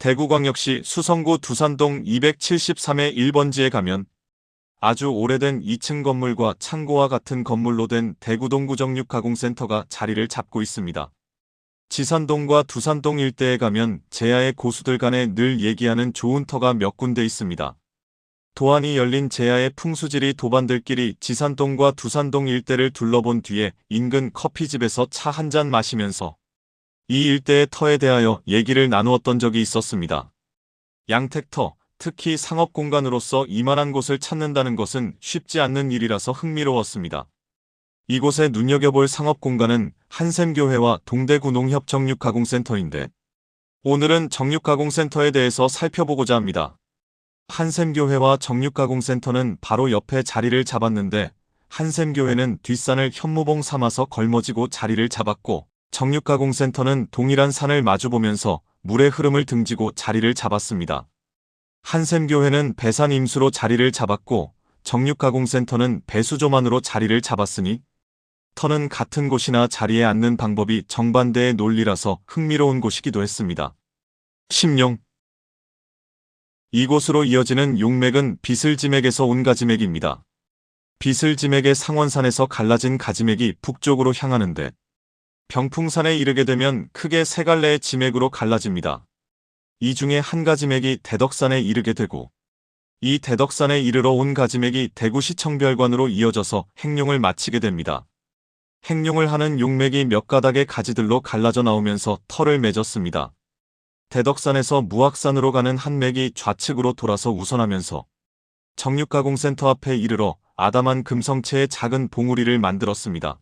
대구광역시 수성구 두산동 273의 1번지에 가면 아주 오래된 2층 건물과 창고와 같은 건물로 된 대구동구 정육가공센터가 자리를 잡고 있습니다. 지산동과 두산동 일대에 가면 제야의 고수들 간에 늘 얘기하는 좋은 터가 몇 군데 있습니다. 도안이 열린 제야의 풍수지리 도반들끼리 지산동과 두산동 일대를 둘러본 뒤에 인근 커피집에서 차 한 잔 마시면서 이 일대의 터에 대하여 얘기를 나누었던 적이 있었습니다. 양택터, 특히 상업공간으로서 이만한 곳을 찾는다는 것은 쉽지 않는 일이라서 흥미로웠습니다. 이곳에 눈여겨볼 상업공간은 한샘교회와 동대구 농협정육가공센터인데 오늘은 정육가공센터에 대해서 살펴보고자 합니다. 한샘교회와 정육가공센터는 바로 옆에 자리를 잡았는데 한샘교회는 뒷산을 현무봉 삼아서 걸머지고 자리를 잡았고 정육가공센터는 동일한 산을 마주보면서 물의 흐름을 등지고 자리를 잡았습니다. 한샘교회는 배산 임수로 자리를 잡았고 정육가공센터는 배수조만으로 자리를 잡았으니 터는 같은 곳이나 자리에 앉는 방법이 정반대의 논리라서 흥미로운 곳이기도 했습니다. 심용 이곳으로 이어지는 용맥은 비슬지맥에서 온 가지맥입니다. 비슬지맥의 상원산에서 갈라진 가지맥이 북쪽으로 향하는데 병풍산에 이르게 되면 크게 세 갈래의 지맥으로 갈라집니다. 이 중에 한 가지맥이 대덕산에 이르게 되고 이 대덕산에 이르러 온 가지맥이 대구시청별관으로 이어져서 행룡을 마치게 됩니다. 행룡을 하는 용맥이 몇 가닥의 가지들로 갈라져 나오면서 터를 맺었습니다. 대덕산에서 무악산으로 가는 한 맥이 좌측으로 돌아서 우선하면서 정육가공센터 앞에 이르러 아담한 금성체의 작은 봉우리를 만들었습니다.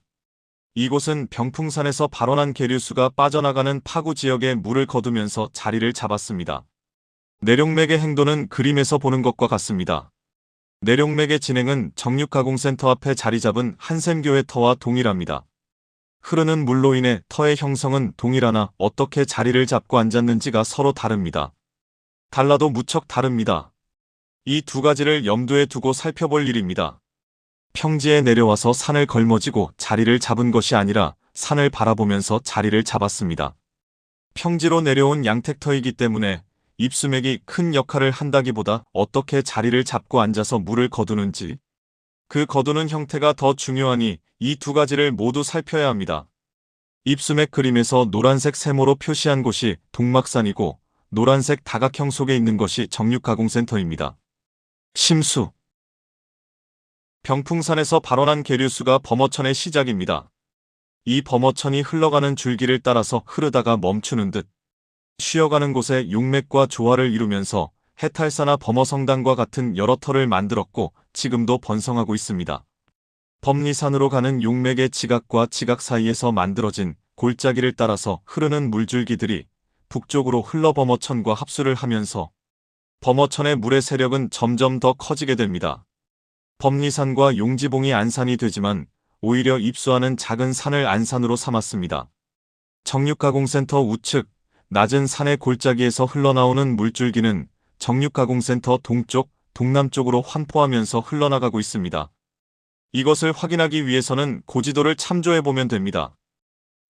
이곳은 병풍산에서 발원한 계류수가 빠져나가는 파구 지역에 물을 거두면서 자리를 잡았습니다. 내룡맥의 행도는 그림에서 보는 것과 같습니다. 내룡맥의 진행은 정육가공센터 앞에 자리 잡은 한샘교회 터와 동일합니다. 흐르는 물로 인해 터의 형성은 동일하나 어떻게 자리를 잡고 앉았는지가 서로 다릅니다. 달라도 무척 다릅니다. 이 두 가지를 염두에 두고 살펴볼 일입니다. 평지에 내려와서 산을 걸머지고 자리를 잡은 것이 아니라 산을 바라보면서 자리를 잡았습니다. 평지로 내려온 양택터이기 때문에 입수맥이 큰 역할을 한다기보다 어떻게 자리를 잡고 앉아서 물을 거두는지 그 거두는 형태가 더 중요하니 이 두 가지를 모두 살펴야 합니다. 입수맥 그림에서 노란색 세모로 표시한 곳이 동막산이고 노란색 다각형 속에 있는 것이 정육가공센터입니다. 심수 병풍산에서 발원한 계류수가 범어천의 시작입니다. 이 범어천이 흘러가는 줄기를 따라서 흐르다가 멈추는 듯 쉬어가는 곳에 용맥과 조화를 이루면서 해탈사나 범어성당과 같은 여러 터를 만들었고 지금도 번성하고 있습니다. 범리산으로 가는 용맥의 지각과 지각 사이에서 만들어진 골짜기를 따라서 흐르는 물줄기들이 북쪽으로 흘러 범어천과 합수를 하면서 범어천의 물의 세력은 점점 더 커지게 됩니다. 범리산과 용지봉이 안산이 되지만 오히려 입수하는 작은 산을 안산으로 삼았습니다. 정육가공센터 우측 낮은 산의 골짜기에서 흘러나오는 물줄기는 정육가공센터 동쪽, 동남쪽으로 환포하면서 흘러나가고 있습니다. 이것을 확인하기 위해서는 고지도를 참조해보면 됩니다.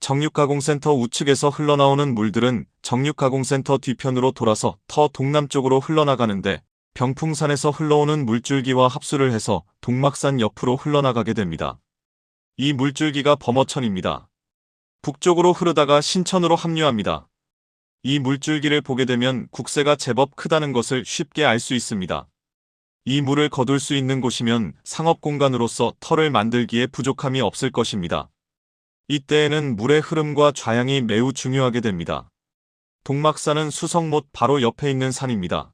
정육가공센터 우측에서 흘러나오는 물들은 정육가공센터 뒤편으로 돌아서 터 동남쪽으로 흘러나가는데 병풍산에서 흘러오는 물줄기와 합수를 해서 동막산 옆으로 흘러나가게 됩니다. 이 물줄기가 범어천입니다. 북쪽으로 흐르다가 신천으로 합류합니다. 이 물줄기를 보게 되면 국세가 제법 크다는 것을 쉽게 알 수 있습니다. 이 물을 거둘 수 있는 곳이면 상업공간으로서 터를 만들기에 부족함이 없을 것입니다. 이때에는 물의 흐름과 좌양이 매우 중요하게 됩니다. 동막산은 수성못 바로 옆에 있는 산입니다.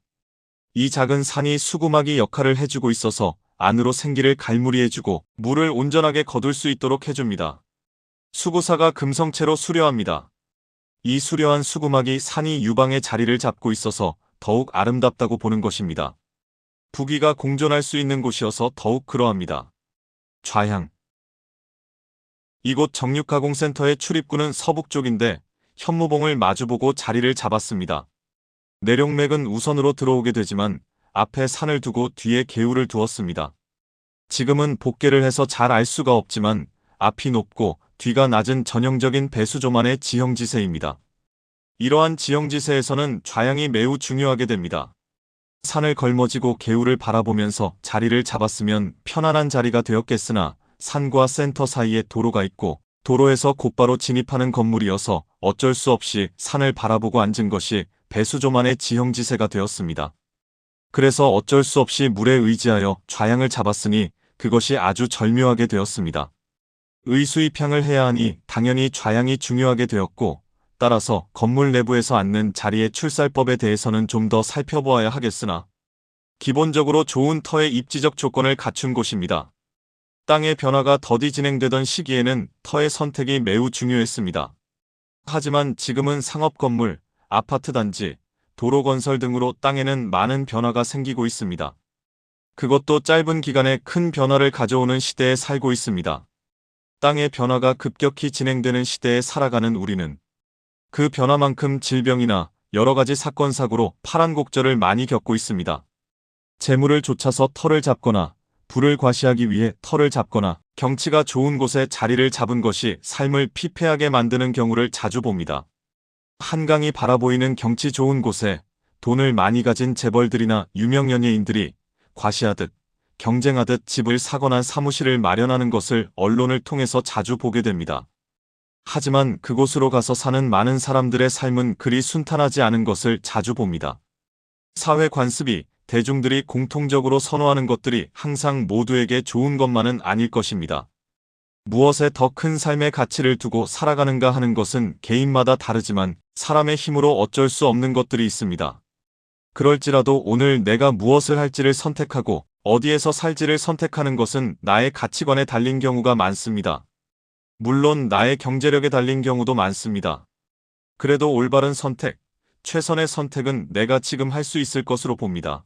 이 작은 산이 수구막이 역할을 해주고 있어서 안으로 생기를 갈무리해주고 물을 온전하게 거둘 수 있도록 해줍니다. 수구사가 금성체로 수려합니다. 이 수려한 수구막이 산이 유방에 자리를 잡고 있어서 더욱 아름답다고 보는 것입니다. 부귀가 공존할 수 있는 곳이어서 더욱 그러합니다. 좌향 이곳 정육가공센터의 출입구는 서북쪽인데 현무봉을 마주보고 자리를 잡았습니다. 내룡맥은 우선으로 들어오게 되지만 앞에 산을 두고 뒤에 개울을 두었습니다. 지금은 복개를 해서 잘 알 수가 없지만 앞이 높고 뒤가 낮은 전형적인 배수조만의 지형지세입니다. 이러한 지형지세에서는 좌양이 매우 중요하게 됩니다. 산을 걸머지고 개울을 바라보면서 자리를 잡았으면 편안한 자리가 되었겠으나 산과 센터 사이에 도로가 있고 도로에서 곧바로 진입하는 건물이어서 어쩔 수 없이 산을 바라보고 앉은 것이 배수조만의 지형지세가 되었습니다. 그래서 어쩔 수 없이 물에 의지하여 좌양을 잡았으니 그것이 아주 절묘하게 되었습니다. 의수입향을 해야 하니 당연히 좌양이 중요하게 되었고 따라서 건물 내부에서 앉는 자리의 출살법에 대해서는 좀 더 살펴보아야 하겠으나 기본적으로 좋은 터의 입지적 조건을 갖춘 곳입니다. 땅의 변화가 더디 진행되던 시기에는 터의 선택이 매우 중요했습니다. 하지만 지금은 상업건물, 아파트 단지, 도로 건설 등으로 땅에는 많은 변화가 생기고 있습니다. 그것도 짧은 기간에 큰 변화를 가져오는 시대에 살고 있습니다. 땅의 변화가 급격히 진행되는 시대에 살아가는 우리는 그 변화만큼 질병이나 여러 가지 사건 사고로 파란곡절을 많이 겪고 있습니다. 재물을 좇아서 터를 잡거나 부를 과시하기 위해 터를 잡거나 경치가 좋은 곳에 자리를 잡은 것이 삶을 피폐하게 만드는 경우를 자주 봅니다. 한강이 바라보이는 경치 좋은 곳에 돈을 많이 가진 재벌들이나 유명 연예인들이 과시하듯 경쟁하듯 집을 사거나 사무실을 마련하는 것을 언론을 통해서 자주 보게 됩니다. 하지만 그곳으로 가서 사는 많은 사람들의 삶은 그리 순탄하지 않은 것을 자주 봅니다. 사회 관습이 대중들이 공통적으로 선호하는 것들이 항상 모두에게 좋은 것만은 아닐 것입니다. 무엇에 더 큰 삶의 가치를 두고 살아가는가 하는 것은 개인마다 다르지만 사람의 힘으로 어쩔 수 없는 것들이 있습니다. 그럴지라도 오늘 내가 무엇을 할지를 선택하고 어디에서 살지를 선택하는 것은 나의 가치관에 달린 경우가 많습니다. 물론 나의 경제력에 달린 경우도 많습니다. 그래도 올바른 선택, 최선의 선택은 내가 지금 할 수 있을 것으로 봅니다.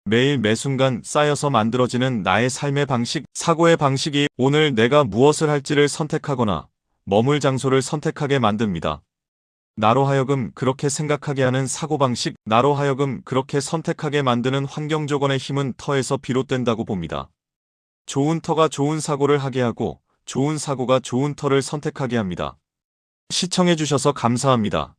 매일 매순간 쌓여서 만들어지는 나의 삶의 방식, 사고의 방식이 오늘 내가 무엇을 할지를 선택하거나 머물 장소를 선택하게 만듭니다. 나로 하여금 그렇게 생각하게 하는 사고방식, 나로 하여금 그렇게 선택하게 만드는 환경 조건의 힘은 터에서 비롯된다고 봅니다. 좋은 터가 좋은 사고를 하게 하고 좋은 사고가 좋은 터를 선택하게 합니다. 시청해주셔서 감사합니다.